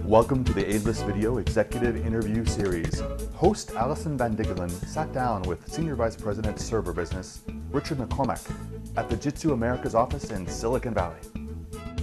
Welcome to the A-List Video Executive Interview Series. Host Alison van Diggelen sat down with Senior Vice President Server Business, Richard McCormack, at Fujitsu America's office in Silicon Valley.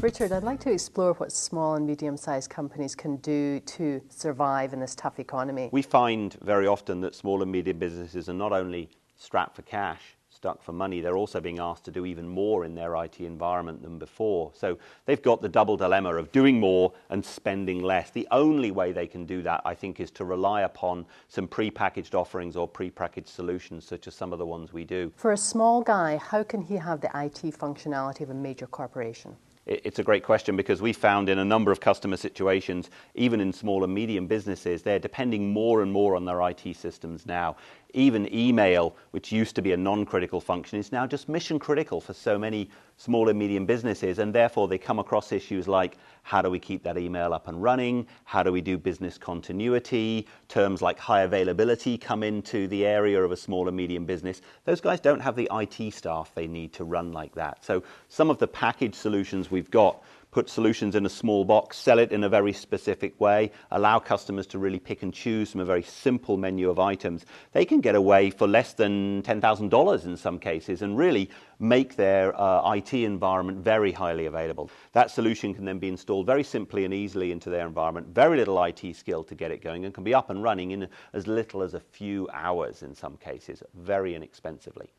Richard, I'd like to explore what small and medium-sized companies can do to survive in this tough economy. We find very often that small and medium businesses are not only strapped for cash, stuck for money, they're also being asked to do even more in their IT environment than before. So they've got the double dilemma of doing more and spending less. The only way they can do that, I think, is to rely upon some pre-packaged offerings or pre-packaged solutions, such as some of the ones we do. For a small guy, how can he have the IT functionality of a major corporation? It's a great question, because we found in a number of customer situations, even in small and medium businesses, they're depending more and more on their IT systems now. Even email, which used to be a non-critical function, is now just mission critical for so many small and medium businesses, and therefore they come across issues like, how do we keep that email up and running? How do we do business continuity? Terms like high availability come into the area of a small and medium business. Those guys don't have the IT staff they need to run like that. So some of the package solutions we've got put solutions in a small box, sell it in a very specific way, allow customers to really pick and choose from a very simple menu of items. They can get away for less than $10,000 in some cases and really make their IT environment very highly available. That solution can then be installed very simply and easily into their environment, very little IT skill to get it going, and can be up and running in as little as a few hours in some cases, very inexpensively.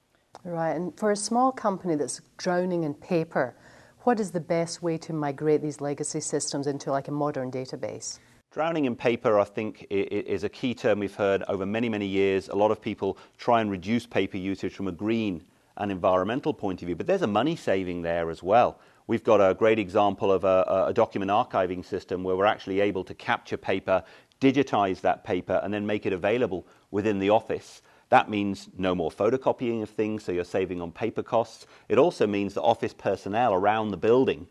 Right, and for a small company that's drowning in paper, what is the best way to migrate these legacy systems into like a modern database? Drowning in paper, I think, is a key term we've heard over many, many years. A lot of people try and reduce paper usage from a green and environmental point of view, but there's a money saving there as well. We've got a great example of a document archiving system where we're actually able to capture paper, digitize that paper, and then make it available within the office. That means no more photocopying of things, so you're saving on paper costs. It also means that office personnel around the building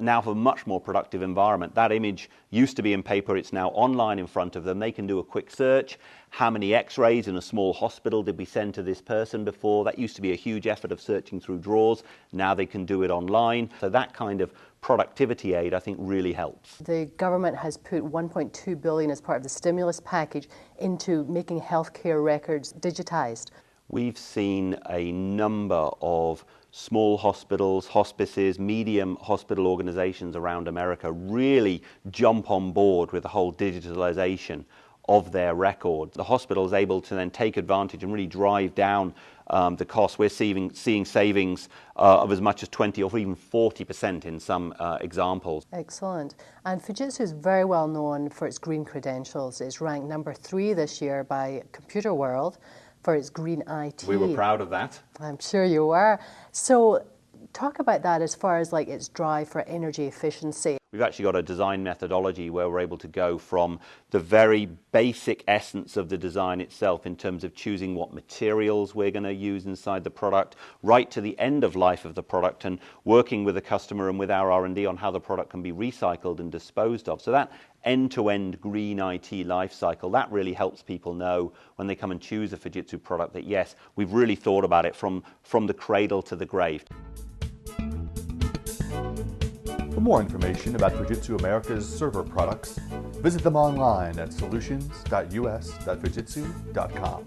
now have a much more productive environment. That image used to be in paper, it's now online in front of them. They can do a quick search. How many x-rays in a small hospital did we send to this person before? That used to be a huge effort of searching through drawers. Now they can do it online. So that kind of productivity aid, I think, really helps. The government has put $1.2 billion as part of the stimulus package into making healthcare records digitized. We've seen a number of small hospitals, hospices, medium hospital organizations around America really jump on board with the whole digitalization of their record. The hospital is able to then take advantage and really drive down the cost. We're seeing savings of as much as 20 or even 40% in some examples. Excellent. And Fujitsu is very well known for its green credentials. It's ranked number 3 this year by Computer World for its green IT. We were proud of that. I'm sure you were. So talk about that as far as like its drive for energy efficiency. We've actually got a design methodology where we're able to go from the very basic essence of the design itself in terms of choosing what materials we're going to use inside the product, right to the end of life of the product, and working with the customer and with our R&D on how the product can be recycled and disposed of. So that end-to-end green IT lifecycle, that really helps people know when they come and choose a Fujitsu product that, yes, we've really thought about it from the cradle to the grave. For more information about Fujitsu America's server products, visit them online at solutions.us.fujitsu.com.